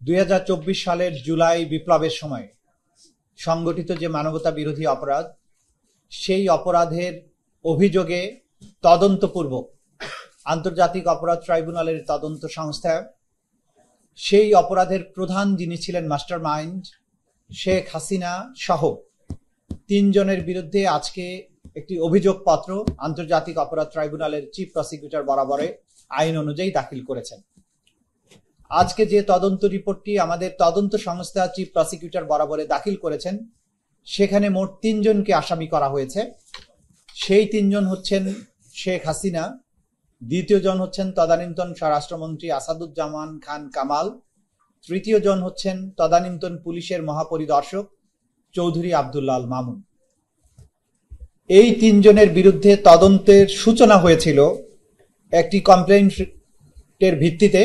2024 সালের জুলাই বিপ্লবের সময় সংগঠিত যে মানবতা বিরোধী অপরাধ, সেই অপরাধের অভিযোগে তদন্তপূর্বক আন্তর্জাতিক অপরাধ ট্রাইব্যুনালের তদন্ত সংস্থা সেই অপরাধের প্রধান যিনি ছিলেন মাস্টার মাইন্ড শেখ হাসিনা সহ 3 জনের বিরুদ্ধে আজকে একটি অভিযোগপত্র আন্তর্জাতিক অপরাধ ট্রাইব্যুনালের চিফ প্রসিকিউটর বরাবরে আইন অনুযায়ী দাখিল করেছেন। আজকে যে তদন্ত রিপোর্টটি আমাদের তদন্ত সংস্থা চিফ প্রসিকিউটর বরাবরে দাখিল করেছেন, সেখানে মোট 3 জনকে আসামি করা হয়েছে। সেই 3 জন হচ্ছেন শেখ হাসিনা, দ্বিতীয় জন হচ্ছেন তদানীন্তন স্বরাষ্ট্রমন্ত্রী আসাদুজ্জামান খান কামাল, তৃতীয় জন হচ্ছেন তদানীন্তন পুলিশের মহাপরিদর্শক চৌধুরী আব্দুল্লাহ আল মামুন। এই 3 জনের বিরুদ্ধে তদন্তের সূচনা হয়েছিল একটি কমপ্লেন্টের ভিত্তিতে।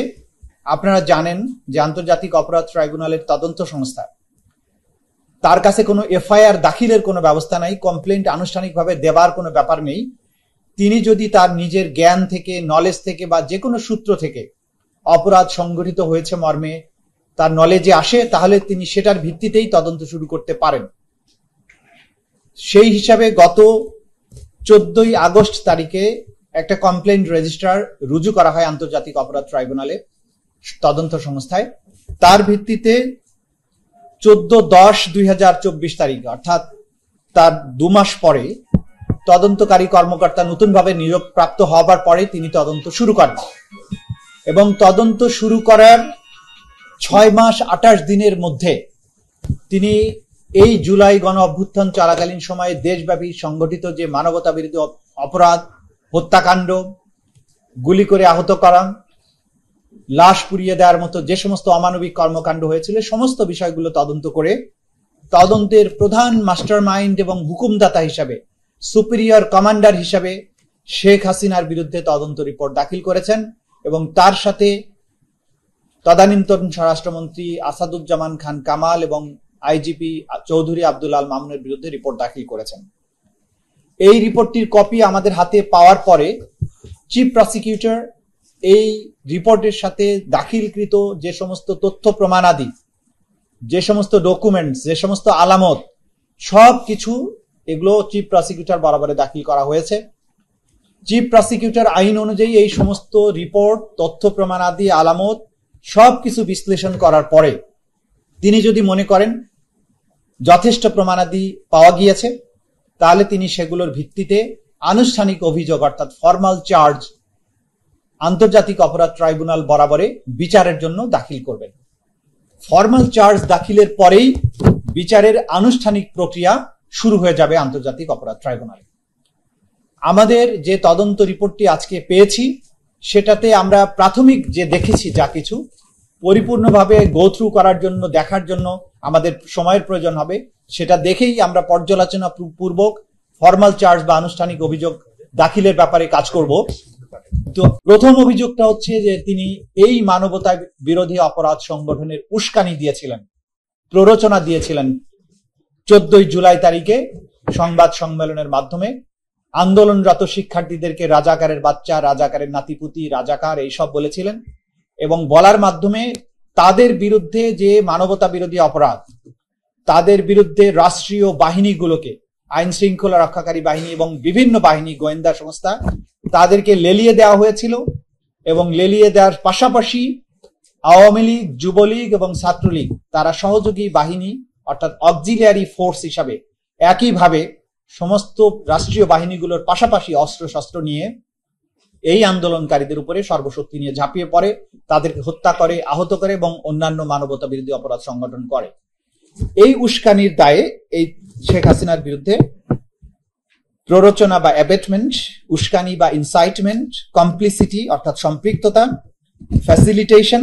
আপনারা জানেন যে আন্তর্জাতিক অপরাধ ট্রাইব্যুনালের তদন্ত সংস্থা, তার কাছে কোনো এফআইআর দাখিলের কোনো ব্যবস্থা নাই, কমপ্লেন্ট আনুষ্ঠানিকভাবে দেবার কোনো ব্যাপার নেই। তিনি যদি তার নিজের জ্ঞান থেকে, নলেজ থেকে বা যে কোনো সূত্র থেকে অপরাধ সংগঠিত হয়েছে মর্মে তার নলেজে আসে, তাহলে তিনি সেটার ভিত্তিতেই তদন্ত শুরু করতে পারেন। সেই হিসাবে গত 14ই আগস্ট তারিখে একটা কমপ্লেন্ট রেজিস্টার রুজু করা হয় আন্তর্জাতিক অপরাধ ট্রাইব্যুনালে তদন্ত সংস্থায়। তার ভিত্তিতে 14/10/2024 তারিখে, অর্থাৎ তার 2 মাস পরে তদন্তকারী কর্মকর্তা নতুনভাবে নিয়োগপ্রাপ্ত হবার পরে তিনি তদন্ত শুরু করেন এবং তদন্ত শুরু করার 6 মাস 28 দিনের মধ্যে তিনি এই জুলাই গণ অভ্যুত্থান চলাকালীন সময়ে দেশব্যাপী সংগঠিত যে মানবতা বিরোধী অপরাধ, হত্যাকাণ্ড, গুলি করে আহত করা, লাশ পুড়িয়ে দেওয়ার মতো যে সমস্ত অমানবিক কর্মকাণ্ড হয়েছিল, সমস্ত বিষয়গুলো তদন্ত করে তদন্তের প্রধান মাস্টার মাইন্ড এবং হুকুমদাতা হিসাবে, সুপিরিয়র কমান্ডার হিসাবে শেখ হাসিনার বিরুদ্ধে তদন্ত রিপোর্ট দাখিল করেছেন এবং তার সাথে তদানীন্তন স্বরাষ্ট্রমন্ত্রী আসাদুজ্জামান খান কামাল এবং আইজিপি চৌধুরী আব্দুল্লাহ আল মামুনের বিরুদ্ধে রিপোর্ট দাখিল করেছেন। এই রিপোর্টটির কপি আমাদের হাতে পাওয়ার পরে চিফ প্রসিকিউটর এই রিপোর্টের সাথে দাখিলকৃত যে সমস্ত তথ্য প্রমাণাদি, যে সমস্ত ডকুমেন্টস, যে সমস্ত আলামত, সব কিছু এগুলো চিফ প্রসিকিউটর বরাবরে দাখিল করা হয়েছে। চিফ প্রসিকিউটর আইন অনুযায়ী এই সমস্ত রিপোর্ট, তথ্য প্রমাণাদি, আলামত সবকিছু বিশ্লেষণ করার পরে তিনি যদি মনে করেন যথেষ্ট প্রমাণাদি পাওয়া গিয়েছে, তাহলে তিনি সেগুলোর ভিত্তিতে আনুষ্ঠানিক অভিযোগ অর্থাৎ ফর্মাল চার্জ আন্তর্জাতিক অপরাধ ট্রাইব্যুনাল বরাবরে বিচারের জন্য দাখিল করবেন। ফর্মাল চার্জ দাখিলের পরেই বিচারের আনুষ্ঠানিক প্রক্রিয়া শুরু হয়ে যাবে আন্তর্জাতিক অপরাধ ট্রাইব্যুনালে। আমাদের যে তদন্ত রিপোর্টটি আজকে পেয়েছি, সেটাতে আমরা প্রাথমিক যে দেখেছি যা কিছু, পরিপূর্ণভাবে গো থ্রু করার জন্য, দেখার জন্য আমাদের সময়ের প্রয়োজন হবে। সেটা দেখেই আমরা পর্যালোচনা পূর্বক ফর্মাল চার্জ বা আনুষ্ঠানিক অভিযোগ দাখিলের ব্যাপারে কাজ করব। তো প্রথম অভিযোগটা হচ্ছে যে তিনি এই মানবতা বিরোধী অপরাধ সংগঠনের উস্কানি দিয়েছিলেন, প্ররোচনা দিয়েছিলেন 14ই জুলাই তারিখে সংবাদ সম্মেলনের মাধ্যমে আন্দোলনরত শিক্ষার্থীদেরকে রাজাকারের বাচ্চা, রাজাকারের নাতিপুতি, রাজাকার এইসব বলেছিলেন এবং বলার মাধ্যমে তাদের বিরুদ্ধে যে মানবতা বিরোধী অপরাধ, তাদের বিরুদ্ধে রাষ্ট্রীয় বাহিনীগুলোকে, আইন শৃঙ্খলা রক্ষাকারী বাহিনী এবং বিভিন্ন বাহিনী, গোয়েন্দা সংস্থা, তাদেরকে লেলিয়ে দেওয়া হয়েছিল এবং লেলিয়ে দেওয়ার পাশাপাশি আওয়ামী লীগ, যুবলীগ এবং ছাত্রলীগ তারা সহযোগী বাহিনী অর্থাৎ অক্সিলিয়ারি ফোর্স হিসাবে একইভাবে সমস্ত রাষ্ট্রীয় বাহিনীগুলোর পাশাপাশি অস্ত্রশস্ত্র নিয়ে এই আন্দোলনকারীদের উপরে সর্বশক্তি নিয়ে ঝাঁপিয়ে পড়ে, তাদেরকে হত্যা করে, আহত করে এবং অন্যান্য মানবতা বিরোধী অপরাধ সংগঠন করে। এই উস্কানির দায়ে এই শেখ হাসিনার বিরুদ্ধে প্ররোচনা বা অ্যাবেটমেন্ট, উস্কানি বা ইনসাইটমেন্ট, কমপ্লিসিটি অর্থাৎ সম্পৃক্ততা, ফ্যাসিলিটেশন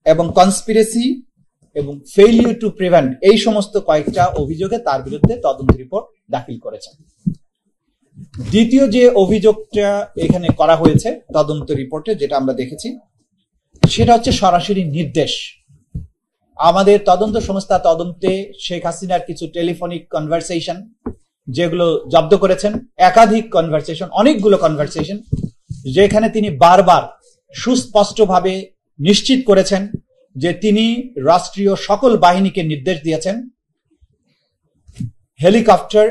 এবং কনস্পিরেসি এবং ফেইলিউর টু প্রিভেন্ট, এই সমস্ত কয়েকটা অভিযোগে তার বিরুদ্ধে তদন্ত রিপোর্ট দাখিল করেছেন। দ্বিতীয় যে অভিযোগটা এখানে করা হয়েছে তদন্ত রিপোর্টে, যেটা আমরা দেখেছি, সেটা হচ্ছে সরাসরি নির্দেশ। আমাদের তদন্ত সংস্থা তদন্তে শেখ হাসিনার কিছু টেলিফোনিক কনভারসেশন যেগুলো জব্দ করেছেন, একাধিক কনভারসেশন, অনেকগুলো কনভারসেশন, যেখানে তিনি বারবার সুস্পষ্টভাবে নিশ্চিত করেছেন যে তিনি রাষ্ট্রীয় সকল বাহিনীকে নির্দেশ দিয়েছেন হেলিকপ্টার,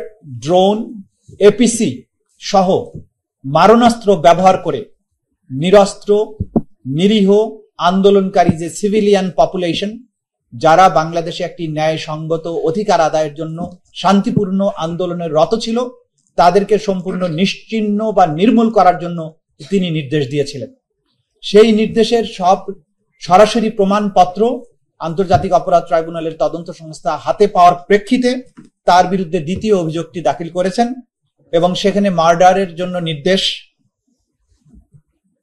ড্রোন, এপিসি সহ মারণাস্ত্র ব্যবহার করে নিরস্ত্র নিরীহ আন্দোলনকারী যে সিভিলিয়ান পপুলেশন, যারা বাংলাদেশে একটি ন্যায়সঙ্গত অধিকার আদায়ের জন্য শান্তিপূর্ণ আন্দোলনের রত ছিল, তাদেরকে সম্পূর্ণ নিশ্চিহ্ন বা নির্মূল করার জন্য তিনি নির্দেশ দিয়েছিলেন। সেই নির্দেশের সব সরাসরি প্রমাণপত্র আন্তর্জাতিক অপরাধ ট্রাইব্যুনালের তদন্ত সংস্থা হাতে পাওয়ার প্রেক্ষিতে তার বিরুদ্ধে দ্বিতীয় অভিযোগটি দাখিল করেছেন এবং সেখানে মার্ডারের জন্য নির্দেশ,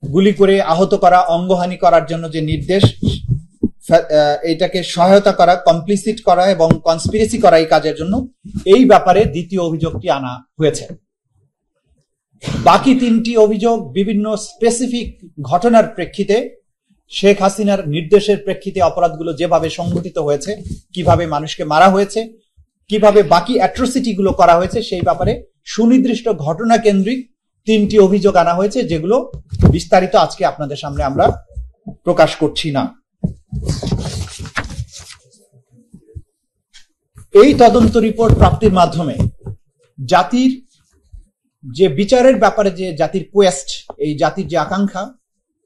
গুলি করে আহত করা, অঙ্গহানি করার জন্য যে নির্দেশ, এইটাকে সহায়তা করা, কমপ্লিসিট করা এবং কনস্পিরেসি করা এই কাজের জন্য, এই ব্যাপারে দ্বিতীয় অভিযোগটি আনা হয়েছে। বাকি তিনটি অভিযোগ বিভিন্ন স্পেসিফিক ঘটনার প্রেক্ষিতে, শেখ হাসিনার নির্দেশের প্রেক্ষিতে অপরাধগুলো যেভাবে সংঘটিত হয়েছে, কিভাবে মানুষকে মারা হয়েছে, কিভাবে বাকি অ্যাট্রোসিটি গুলো করা হয়েছে, সেই ব্যাপারে সুনির্দিষ্ট ঘটনা কেন্দ্রিক তিনটি অভিযোগ আনা হয়েছে, যেগুলো বিস্তারিত আজকে আপনাদের সামনে আমরা প্রকাশ করছি না। এই তদন্ত রিপোর্ট প্রাপ্তির মাধ্যমে জাতির যে বিচারের ব্যাপারে যে জাতির কোয়েস্ট, এই জাতির যে আকাঙ্ক্ষা,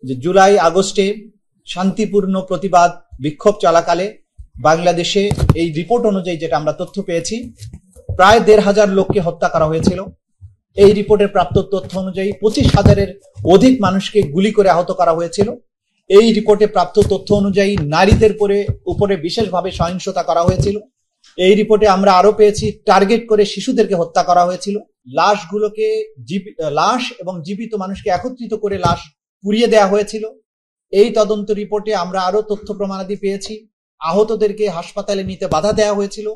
যে জুলাই আগস্টে শান্তিপূর্ণ প্রতিবাদ বিক্ষোভ চলাকালে বাংলাদেশে এই রিপোর্ট অনুযায়ী যেটা আমরা তথ্য পেয়েছি, প্রায় ১৫০০ লোককে হত্যা করা হয়েছিল। এই রিপোর্টের প্রাপ্ত তথ্য অনুযায়ী ২৫,০০০-এর অধিক মানুষকে গুলি করে আহত করা হয়েছিল। এই রিপোর্টে প্রাপ্ত তথ্য অনুযায়ী নারীদের উপরে বিশেষভাবে সহিংসতা করা হয়েছিল। এই রিপোর্টে আমরা আরো পেয়েছি টার্গেট করে শিশুদেরকে হত্যা করা হয়েছিল। লাশ এবং জীবিত মানুষকে একত্রিত করে লাশ পুড়িয়ে দেওয়া হয়েছিল। এই তদন্ত রিপোর্টে আমরা আরো তথ্য প্রমাণাদি পেয়েছি। আহতদেরকে হাসপাতালে নিতে বাধা দেওয়া হয়েছিল,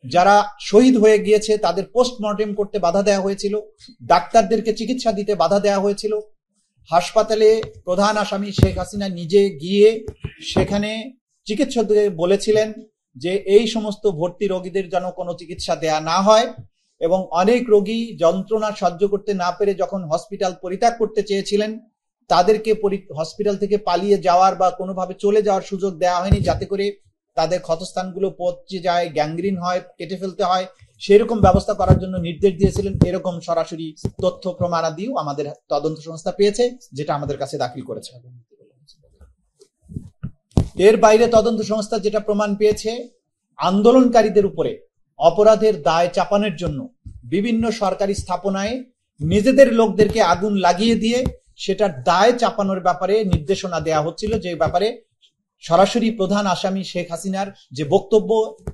যারা শহীদ হয়ে গিয়েছে তাদের পোস্টমর্টেম করতে বাধা দেওয়া হয়েছিল, ডাক্তারদেরকে চিকিৎসা দিতে বাধা দেওয়া হয়েছিল। হাসপাতালে প্রধান আসামি শেখ হাসিনা নিজে গিয়ে সেখানে চিকিৎসকদের বলেছিলেন যে এই সমস্ত ভর্তি রোগীদের যেন কোনো চিকিৎসা দেয়া না হয়, এবং অনেক রোগী যন্ত্রণা সহ্য করতে না পেরে যখন হসপিটাল পরিত্যাগ করতে চেয়েছিলেন, তাদেরকে হসপিটাল থেকে পালিয়ে যাওয়ার বা কোনোভাবে চলে যাওয়ার সুযোগ দেওয়া হয়নি, যাতে করে তাদের ক্ষতস্থানগুলো পচে যায়, গ্যাংগ্রিন হয়, কেটে ফেলতে হয়, সেরকম ব্যবস্থা করার জন্য নির্দেশ দিয়েছিলেন। এরকম সরাসরি তথ্য প্রমাণাদিও আমাদের তদন্ত সংস্থা পেয়েছে, যেটা আমাদের কাছে দাখিল করেছে। এর বাইরে তদন্ত সংস্থা যেটা প্রমাণ পেয়েছে, আন্দোলনকারীদের উপরে অপরাধের দায় চাপানোর জন্য বিভিন্ন সরকারি স্থাপনায় নিজেদের লোকদেরকে আগুন লাগিয়ে দিয়ে সেটার দায় চাপানোর ব্যাপারে নির্দেশনা দেয়া হচ্ছিল, যে ব্যাপারে সরাসরি প্রধান আসামি শেখ হাসিনার যে বক্তব্য,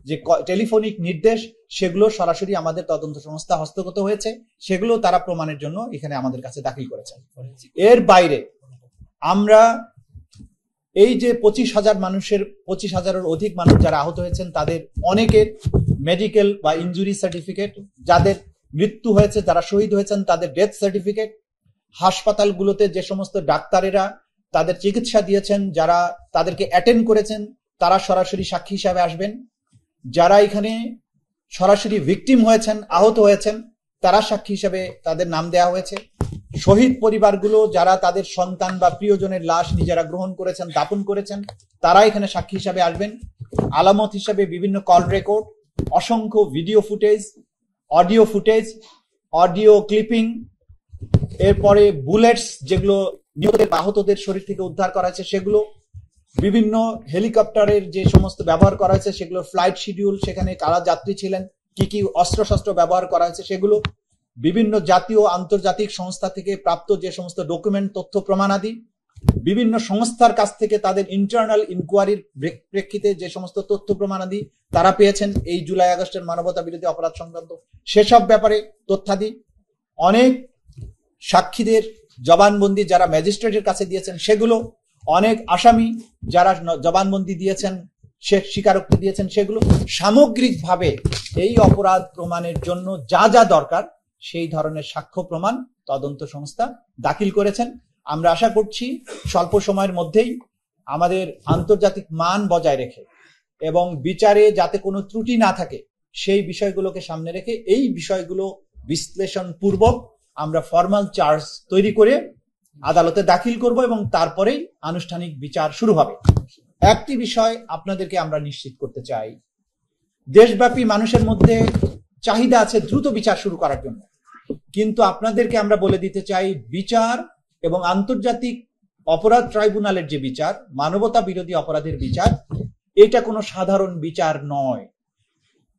যে টেলিফোনিক নির্দেশ, সেগুলো সরাসরি আমাদের তদন্ত সংস্থা হস্তগত হয়েছে। সেগুলো তারা প্রমাণের জন্য এখানে আমাদের কাছে দাখিল করেছে। এর বাইরে আমরা এই যে ২৫,০০০-এর অধিক মানুষ যারা আহত হয়েছেন, তাদের অনেকের মেডিকেল বা ইনজুরি সার্টিফিকেট, যাদের মৃত্যু হয়েছে, যারা শহীদ হয়েছেন, তাদের ডেথ সার্টিফিকেট, হাসপাতালগুলোতে যে সমস্ত ডাক্তারেরা তাদের চিকিৎসা দিয়েছেন, যারা তাদেরকে অ্যাটেন্ড করেছেন, তারা সরাসরি সাক্ষী হিসাবে আসবেন। যারা এখানে সরাসরি ভিকটিম হয়েছেন, আহত হয়েছেন, তারা সাক্ষী হিসাবে তাদের নাম দেওয়া হয়েছে। শহীদ পরিবারগুলো যারা তাদের সন্তান বা প্রিয়জনের লাশ নিজেরা গ্রহণ করেছেন, দাপন করেছেন, তারা এখানে সাক্ষী হিসাবে আসবেন। আলামত হিসাবে বিভিন্ন কল রেকর্ড, অসংখ্য ভিডিও ফুটেজ, অডিও ক্লিপিং, এরপরে বুলেটস যেগুলো নিহতদের আহতদের শরীর থেকে উদ্ধার করা হয়েছে সেগুলো, বিভিন্ন হেলিকপ্টারের যে সমস্ত ব্যবহার করা হয়েছে সেগুলো, ফ্লাইট শিডিউল, সেখানে কারা যাত্রী ছিলেন, কি কি অস্ত্রশস্ত্র ব্যবহার করা হয়েছে সেগুলো, বিভিন্ন জাতীয় আন্তর্জাতিক সংস্থা থেকে প্রাপ্ত যে সমস্ত ডকুমেন্ট, তথ্য প্রমাণাদি, বিভিন্ন সংস্থার কাছ থেকে তাদের ইন্টারনাল ইনকোয়ারির প্রেক্ষিতে যে সমস্ত তথ্য প্রমাণাদি তারা পেয়েছেন এই জুলাই আগস্টের মানবতা বিরোধী অপরাধ সংক্রান্ত, সেসব ব্যাপারে তথ্যাদি, অনেক সাক্ষীদের জবানবন্দি যারা ম্যাজিস্ট্রেটের কাছে দিয়েছেন সেগুলো, অনেক আসামি যারা জবানবন্দি দিয়েছেন, স্বীকারোক্তি দিয়েছেন, সেগুলো সামগ্রিকভাবে এই অপরাধ প্রমাণের জন্য যা যা দরকার সেই ধরনের সাক্ষ্য প্রমাণ তদন্ত সংস্থা দাখিল করেছেন। আমরা আশা করছি স্বল্প সময়ের মধ্যেই আমাদের আন্তর্জাতিক মান বজায় রেখে এবং বিচারে যাতে কোনো ত্রুটি না থাকে সেই বিষয়গুলোকে সামনে রেখে এই বিষয়গুলো বিশ্লেষণ পূর্বক আমরা ফর্মাল চার্জ তৈরি করে আদালতে দাখিল করব এবং তারপরেই আনুষ্ঠানিক বিচার শুরু হবে। একটি বিষয় আপনাদেরকে আমরা নিশ্চিত করতে চাই, দেশব্যাপী মানুষের মধ্যে চাহিদা আছে দ্রুত বিচার শুরু করার জন্য, কিন্তু আপনাদেরকে আমরা বলে দিতে চাই বিচার এবং আন্তর্জাতিক অপরাধ ট্রাইব্যুনালের যে বিচার, মানবতা বিরোধী অপরাধের বিচার, এটা কোনো সাধারণ বিচার নয়।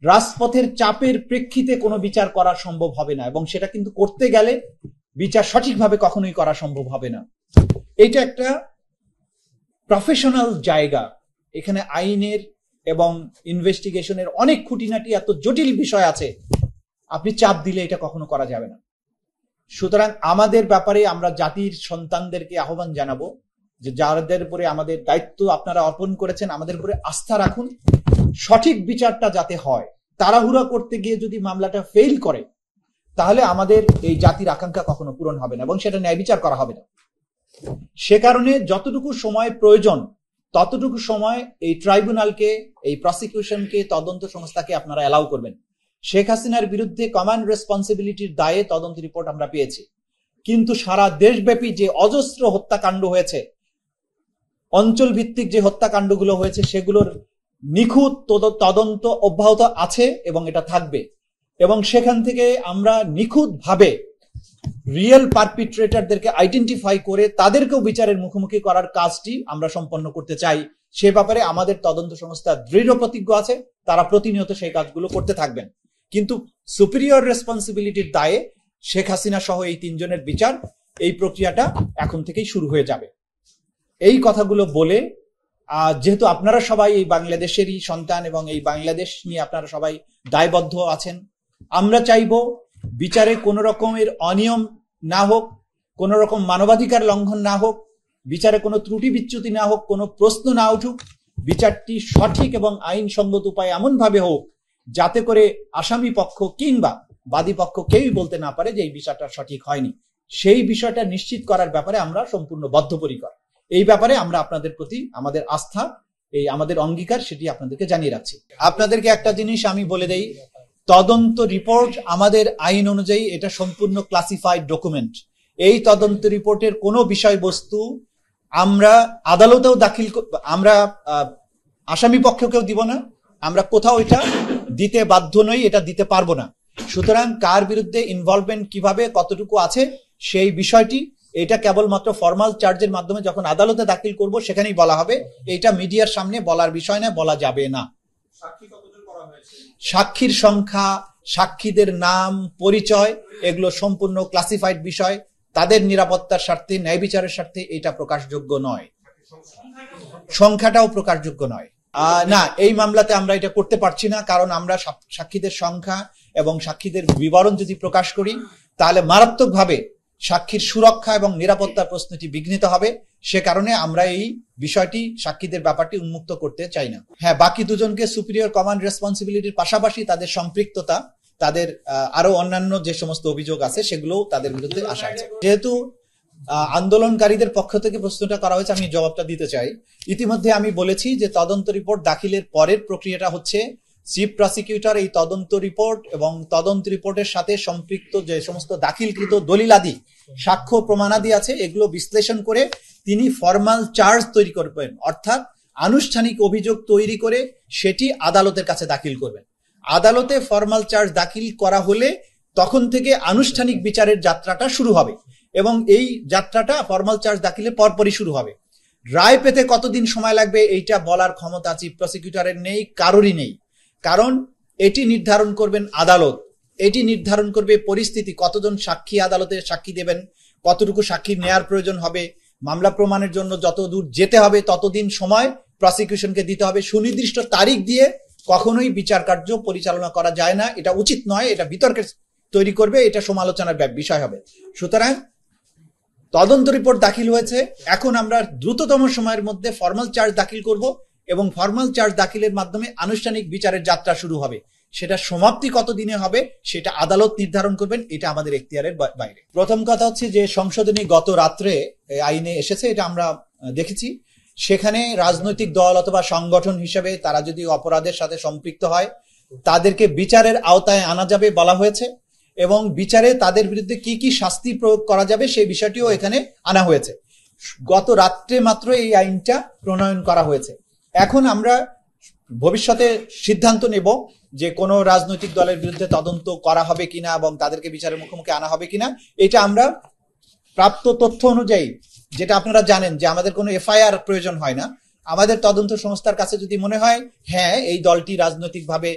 রাজপথের চাপের প্রেক্ষিতে কোনো বিচার করা সম্ভব হবে না, এবং সেটা কিন্তু করতে গেলে বিচার সঠিকভাবে কখনোই করা সম্ভব হবে না। এটা একটা প্রফেশনাল জায়গা, এখানে আইনের এবং ইনভেস্টিগেশনের অনেক খুঁটিনাটি এত জটিল বিষয় আছে, আপনি চাপ দিলে এটা কখনো করা যাবে না। সুতরাং আমাদের ব্যাপারে আমরা জাতির সন্তানদেরকে আহ্বান জানাবো যে যাদের উপরে আমাদের দায়িত্ব আপনারা অর্পণ করেছেন, আমাদের উপরে আস্থা রাখুন, সঠিক বিচারটা যাতে হয়। তাড়াহুড়া করতে গিয়ে যদি মামলাটা ফেল করে তাহলে আমাদের এই জাতির আকাঙ্ক্ষা কখনো পূরণ হবে না এবং সেটা ন্যায় বিচার করা হবে না। সে কারণে যতটুকু সময় প্রয়োজন ততটুকু সময় এই ট্রাইব্যুনালকে, এই প্রসিকিউশনকে, তদন্ত সংস্থাকে আপনারা অ্যালাউ করবেন। শেখ হাসিনার বিরুদ্ধে কমান্ড রেসপন্সিবিলিটির দায়ে তদন্ত রিপোর্ট আমরা পেয়েছি, কিন্তু সারা দেশব্যাপী যে অজস্র হত্যাকাণ্ড হয়েছে, অঞ্চল ভিত্তিক যে হত্যাকাণ্ডগুলো হয়েছে, সেগুলোর নিখুঁত তদন্ত অব্যাহত আছে এবং এটা থাকবে, এবং সেখান থেকে আমরা নিখুঁতভাবে রিয়েল পারপিট্রেটরদেরকে আইডেন্টিফাই করে তাদেরকেও বিচারের মুখোমুখি করার কাজটি আমরা সম্পন্ন করতে চাই। সে ব্যাপারে আমাদের তদন্ত সংস্থা দৃঢ় প্রতিজ্ঞ আছে, তারা প্রতিনিয়ত সেই কাজগুলো করতে থাকবেন। কিন্তু সুপিরিয়র রেসপন্সিবিলিটির দায়ে শেখ হাসিনা সহ এই তিনজনের বিচার, এই প্রক্রিয়াটা এখন থেকেই শুরু হয়ে যাবে। এই কথাগুলো বলে, যেহেতু আপনারা সবাই এই বাংলাদেশেরই সন্তান এবং এই বাংলাদেশ নিয়ে আপনারা সবাই দায়বদ্ধ আছেন, আমরা চাইব বিচারে কোনো রকমের অনিয়ম না হোক, কোনো রকম মানবাধিকার লঙ্ঘন না হোক, বিচারে কোনো ত্রুটি বিচ্যুতি না হোক, কোনো প্রশ্ন না উঠুক। বিচারটি সঠিক এবং আইনসঙ্গত উপায়ে এমন ভাবে হোক যাতে করে আসামি পক্ষ কিংবা বাদী পক্ষ কেউই বলতে না পারে যে এই বিচারটা সঠিক হয়নি। সেই বিষয়টা নিশ্চিত করার ব্যাপারে আমরা সম্পূর্ণ বদ্ধপরিকর। এই ব্যাপারে আমরা আপনাদের প্রতি আমাদের আস্থা, এই আমাদের অঙ্গীকার, সেটি আপনাদেরকে জানিয়ে রাখছি। আপনাদেরকে একটা জিনিস আমি বলে দেই, তদন্ত রিপোর্ট আমাদের আইন অনুযায়ী এটা সম্পূর্ণ ক্লাসিফাইড ডকুমেন্ট। এই তদন্ত রিপোর্টের কোনো বিষয়বস্তু আমরা আদালতেও আমরা আসামি পক্ষকেও দিব না, আমরা কোথাও এটা দিতে বাধ্য নই, এটা দিতে পারবো না। সুতরাং কার বিরুদ্ধে ইনভলভমেন্ট কিভাবে কতটুকু আছে সেই বিষয়টি, এটা কেবলমাত্র ফর্মাল চার্জের মাধ্যমে যখন আদালতে দাখিল করব সেখানেই বলা হবে। এটা মিডিয়ার সামনে বলার বিষয় না, বলা যাবে না। সাক্ষীর সংখ্যা, সাক্ষীদের নাম, পরিচয়, এগুলো সম্পূর্ণ ক্লাসিফাইড বিষয়। তাদের নিরাপত্তার স্বার্থে, ন্যায় বিচারের স্বার্থে এটা প্রকাশযোগ্য নয়। সংখ্যাটাও প্রকাশযোগ্য নয়। না, এই মামলাতে আমরা এটা করতে পারছি না, কারণ আমরা সাক্ষীদের সংখ্যা এবং সাক্ষীদের বিবরণ যদি প্রকাশ করি তাহলে মারাত্মকভাবে সাক্ষীর সুরক্ষা এবং নিরাপত্তা প্রশ্নটি বিঘ্নিত হবে। সে কারণে আমরা এই বিষয়টি, সাক্ষীদের ব্যাপারটি উন্মুক্ত করতে চাই না। হ্যাঁ, বাকি দুজনকে সুপিরিয়র কমান্ড রেসপন্সিবিলিটির পাশাপাশি তাদের সম্পৃক্ততা, তাদের আরো অন্যান্য যে সমস্ত অভিযোগ আছে সেগুলো তাদের বিরুদ্ধে আসা আছে। যেহেতু আন্দোলনকারীদের পক্ষ থেকে প্রশ্নটা করা হয়েছে, আমি জবাবটা দিতে চাই। ইতিমধ্যে আমি বলেছি যে তদন্ত রিপোর্ট দাখিলের পরের প্রক্রিয়াটা হচ্ছে চিফ প্রসিকিউটর এই তদন্ত রিপোর্ট এবং তদন্ত রিপোর্টের সাথে সম্পৃক্ত যে সমস্ত দাখিলকৃত দলিলাদি, সাক্ষ্য প্রমাণাদি আছে, এগুলো বিশ্লেষণ করে তিনি ফর্মাল চার্জ তৈরি করবেন, অর্থাৎ আনুষ্ঠানিক অভিযোগ তৈরি করে সেটি আদালতের কাছে দাখিল করবেন। আদালতে ফর্মাল চার্জ দাখিল করা হলে তখন থেকে আনুষ্ঠানিক বিচারের যাত্রাটা শুরু হবে, এবং এই যাত্রাটা ফর্মাল চার্জ দাখিলের পরপরই শুরু হবে। রায় পেতে কতদিন সময় লাগবে এইটা বলার ক্ষমতা চিফ প্রসিকিউটরের নেই, কারোরই নেই। কারণ এটি নির্ধারণ করবেন আদালত, এটি নির্ধারণ করবে পরিস্থিতি, কতজন সাক্ষী আদালতে সাক্ষী দেবেন, কতটুকু সাক্ষী নেয়ার প্রয়োজন হবে, মামলা প্রমাণের জন্য যত দূর যেতে হবে ততদিন সময় প্রসিকিউশনকে দিতে হবে। সুনির্দিষ্ট তারিখ দিয়ে কখনোই বিচার কার্য পরিচালনা করা যায় না, এটা উচিত নয়, এটা বিতর্কের তৈরি করবে, এটা সমালোচনার বিষয় হবে। সুতরাং তদন্ত রিপোর্ট দাখিল হয়েছে, এখন আমরা দ্রুততম সময়ের মধ্যে ফর্মাল চার্জ দাখিল করব এবং ফর্মাল চার্জ দাখিলের মাধ্যমে আনুষ্ঠানিক বিচারের যাত্রা শুরু হবে। সেটা সমাপ্তি কতদিনে হবে সেটা আদালত নির্ধারণ করবেন, এটা আমাদের এখতিয়ারের বাইরে। প্রথম কথা হচ্ছে যে সংশোধনী গত রাত্রে আইনে এসেছে, এটা আমরা দেখেছি। সেখানে রাজনৈতিক দল অথবা সংগঠন হিসেবে তারা যদি অপরাধের সাথে সম্পৃক্ত হয় তাদেরকে বিচারের আওতায় আনা যাবে বলা হয়েছে, এবং বিচারে তাদের বিরুদ্ধে কি কি শাস্তি প্রয়োগ করা যাবে সেই বিষয়টিও এখানে আনা হয়েছে। গত রাত্রে মাত্র এই আইনটা প্রণয়ন করা হয়েছে। এখন আমরা ভবিষ্যতে সিদ্ধান্ত নেব যে কোনো রাজনৈতিক দলের বিরুদ্ধে তদন্ত করা হবে কিনা এবং তাদেরকে বিচারের মুখোমুখি আনা হবে কিনা। এটা আমরা প্রাপ্ত তথ্য অনুযায়ী, যেটা আপনারা জানেন যে আমাদের কোনো এফআইআর প্রয়োজন হয় না, আমাদের তদন্ত সংস্থার কাছে যদি মনে হয় হ্যাঁ এই দলটি রাজনৈতিকভাবে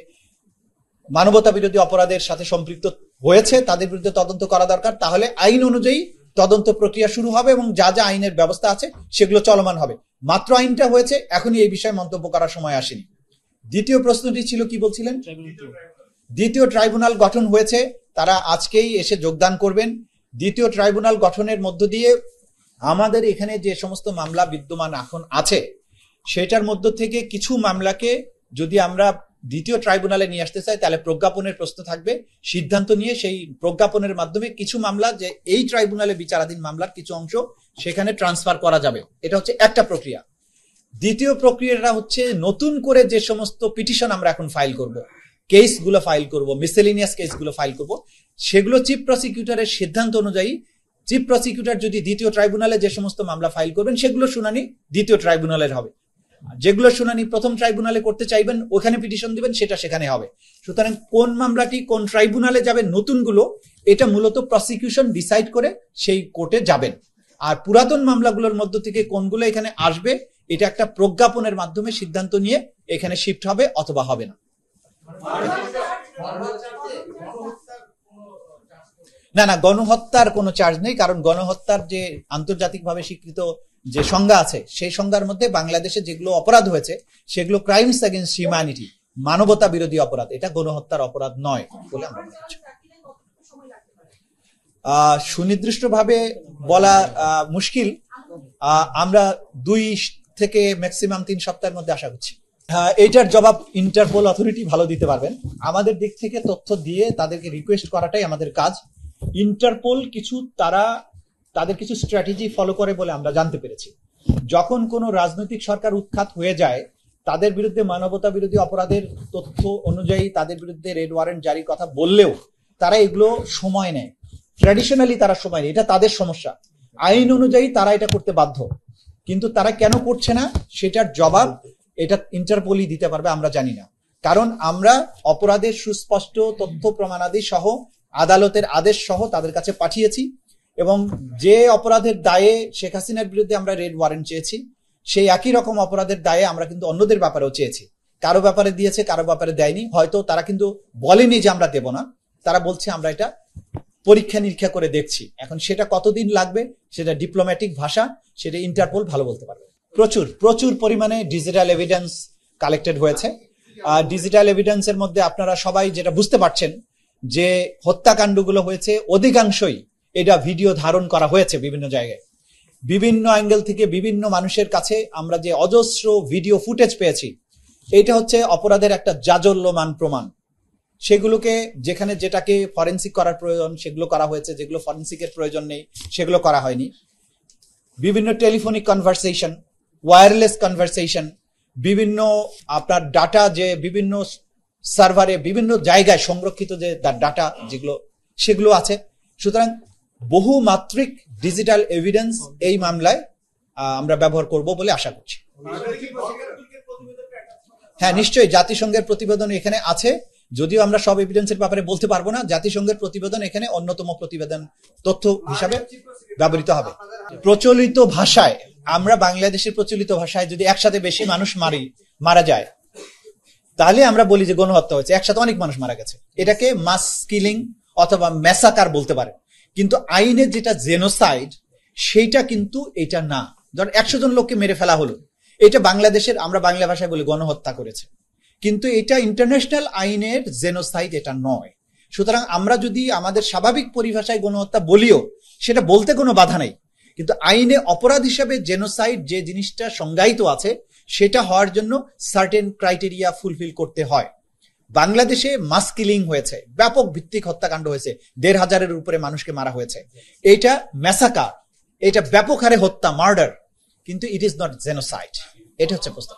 মানবতা বিরোধী অপরাধের সাথে সম্পৃক্ত হয়েছে, তাদের বিরুদ্ধে তদন্ত করা দরকার, তাহলে আইন অনুযায়ী তদন্ত প্রক্রিয়া শুরু হবে এবং যা যা আইনের ব্যবস্থা আছে সেগুলো চলমান হবে। মাত্র আইনটা হয়েছে, এখনই এই বিষয়ে মন্তব্য করার সময় আসেনি। দ্বিতীয় প্রশ্নটি ছিল কি বলছিলেন? দ্বিতীয় ট্রাইব্যুনাল গঠন হয়েছে, তারা আজকেই এসে যোগদান করবেন। দ্বিতীয় ট্রাইব্যুনাল গঠনের মধ্য দিয়ে আমাদের এখানে যে সমস্ত মামলা বিদ্যমান এখন আছে সেটার মধ্য থেকে কিছু মামলাকে যদি আমরা দ্বিতীয় ট্রাইব্যুনালে নিয়ে আসতে চাই তাহলে প্রজ্ঞাপনের প্রশ্ন থাকবে। সিদ্ধান্ত নিয়ে সেই প্রজ্ঞাপনের মাধ্যমে কিছু মামলা যে এই ট্রাইব্যুনালে বিচারাধীন মামলার কিছু অংশ সেখানে ট্রান্সফার করা যাবে। এটা হচ্ছে একটা প্রক্রিয়া। দ্বিতীয় প্রক্রিয়াটা হচ্ছে নতুন করে যে সমস্ত পিটিশন আমরা এখন ফাইল করব, কেসগুলো ফাইল করব, মিসেলিনিয়াস কেসগুলো ফাইল করব, সেগুলো চিফ প্রসিকিউটরের সিদ্ধান্ত অনুযায়ী চিফ প্রসিকিউটর যদি দ্বিতীয় ট্রাইব্যুনালে যে সমস্ত মামলা ফাইল করবেন সেগুলো শুনানি দ্বিতীয় ট্রাইব্যুনালের হবে। যেগুলো শুনানি প্রথম ট্রাইব্যুনালে করতে চাইবেন ওখানে পিটিশন দিবেন, সেটা সেখানে হবে। সুতরাং কোন মামলাটি কোন ট্রাইব্যুনালে যাবে নতুনগুলো, এটা মূলত প্রসিকিউশন ডিসাইড করে সেই কোর্টে যাবেন। আর পুরাতন মামলাগুলোর মধ্য থেকে কোনগুলো এখানে আসবে এটা একটা প্রজ্ঞাপনের মাধ্যমে সিদ্ধান্ত নিয়ে এখানে শিফট হবে অথবা হবে না। না না, গণহত্যার কোনো চার্জ নেই, কারণ গণহত্যার যে আন্তর্জাতিকভাবে স্বীকৃত যে সংজ্ঞা আছে সেই সংজ্ঞার মধ্যে বাংলাদেশে যেগুলো অপরাধ হয়েছে সেগুলো ক্রাইমস এগেইনস্ট হিউম্যানিটি, মানবতা বিরোধী অপরাধ, এটা গণহত্যার অপরাধ নয় বলে আমরা মনে করছি। সুনির্দিষ্টভাবে বলা মুশকিল, আমরা 2 থেকে ম্যাক্সিমাম 3 সপ্তাহের মধ্যে আশা করছি। এইটার জবাব ইন্টারপোল অথরিটি ভালো দিতে পারবেন। আমাদের দিক থেকে তথ্য দিয়ে তাদেরকে রিকোয়েস্ট করাটাই আমাদের কাজ। ইন্টারপোল তাদের কিছু স্ট্র্যাটেজি ফলো করে বলে আমরা জানতে পেরেছি। যখন কোনো রাজনৈতিক সরকার উৎখাত হয়ে যায় তাদের বিরুদ্ধে মানবতা বিরোধী অপরাধের তথ্য অনুযায়ী তাদের বিরুদ্ধে রেড ওয়ারেন্ট জারির কথা বললেও তারা এগুলো সময় নেয়। ট্র্যাডিশনালি তারা সময় নেয়, এটা তাদের সমস্যা। আইন অনুযায়ী তারা এটা করতে বাধ্য, কিন্তু তারা কেন করছে না সেটার জবাব এটা ইন্টারপোলই দিতে পারবে, আমরা জানি না। কারণ আমরা অপরাধের সুস্পষ্ট তথ্য প্রমাণাদি সহ আদালতের আদেশ সহ তাদের কাছে পাঠিয়েছি এবং যে অপরাধের দায়ে শেখ হাসিনার বিরুদ্ধে আমরা রেড ওয়ারেন্ট চেয়েছি সেই একই রকম অপরাধের দায়ে আমরা কিন্তু অন্যদের ব্যাপারেও চেয়েছি। কারো ব্যাপারে দিয়েছে, কারো ব্যাপারে দেয়নি। হয়তো তারা কিন্তু বলেনি যে আমরা দেব না, তারা বলছে আমরা এটা পরীক্ষা নিরীক্ষা করে দেখছি। এখন সেটা কতদিন লাগবে সেটা ডিপ্লোম্যাটিক ভাষা, সেটা ইন্টারপোল ভালো বলতে পারবে। প্রচুর পরিমাণে ডিজিটাল এভিডেন্স কালেক্টেড হয়েছে। ডিজিটাল এভিডেন্সের মধ্যে আপনারা সবাই যেটা বুঝতে পারছেন যে হত্যাকাণ্ডগুলো হয়েছে অধিকাংশই এটা ভিডিও ধারণ করা হয়েছে বিভিন্ন জায়গায়, বিভিন্ন অ্যাঙ্গেল থেকে বিভিন্ন মানুষের কাছে আমরা যে অজস্র ভিডিও ফুটেজ পেয়েছি, এটা হচ্ছে অপরাধের একটা জাজল্যমান প্রমাণ। সেগুলোকে যেখানে যেটাকে ফরেন্সিক করার প্রয়োজন সেগুলো করা হয়েছে, যেগুলো ফরেন্সিকের প্রয়োজন নেই সেগুলো করা হয়নি। বিভিন্ন টেলিফোনিক কনভারসেশন, ওয়্যারলেস কনভারসেশন, বিভিন্ন আপনার ডাটা যে বিভিন্ন সার্ভারে বিভিন্ন জায়গায় সংরক্ষিত যে ডাটা যেগুলো সেগুলো আছে। সুতরাং বহুমাত্রিক ডিজিটাল এভিডেন্স এই মামলায় আমরা ব্যবহার করব বলে আশা করছি। হ্যাঁ, নিশ্চয়ই জাতিসংঘের প্রতিবেদন এখানে আছে, যদিও আমরা সব এভিডেন্সের ব্যাপারে বলতে পারবো না। জাতিসংঘের প্রতিবেদন এখানে অন্যতম প্রতিবেদন তথ্য হিসাবে ব্যবহৃত হবে। প্রচলিত ভাষায় আমরা বাংলাদেশের প্রচলিত ভাষায় যদি একসাথে বেশি মানুষ মারা যায় তাহলে আমরা বলি যে গণহত্যা হয়েছে, একসাথে অনেক মানুষ মারা গেছে, এটাকে মাস কিলিং অথবা ম্যাসাকার বলতে পারে। কিন্তু আইনে যেটা জেনোসাইড সেইটা কিন্তু এটা না। ধর 100 জন লোককে মেরে ফেলা হলো, এটা বাংলাদেশের আমরা বাংলা ভাষায় বলি গণহত্যা করেছে, কিন্তু এটা ইন্টারন্যাশনাল আইনের জেনোসাইড এটা নয়। সুতরাং আমরা যদি আমাদের স্বাভাবিক পরিভাষায় গণহত্যা বলিও সেটা বলতে কোনো বাধা নেই, কিন্তু আইনে অপরাধ হিসাবে জেনোসাইড যে জিনিসটা সংজ্ঞায়িত আছে সেটা হওয়ার জন্য সার্টেন ক্রাইটেরিয়া ফুলফিল করতে হয়। বাংলাদেশে মাস কিলিং হয়েছে, ব্যাপক ভিত্তিক হত্যাকাণ্ড হয়েছে, 1,500-এর উপরে মানুষকে মারা হয়েছে, এটা ম্যাসাকার, এটা ব্যাপক হারে হত্যা, মার্ডার, কিন্তু ইট ইজ নট জেনোসাইড। এটা হচ্ছে প্রশ্ন।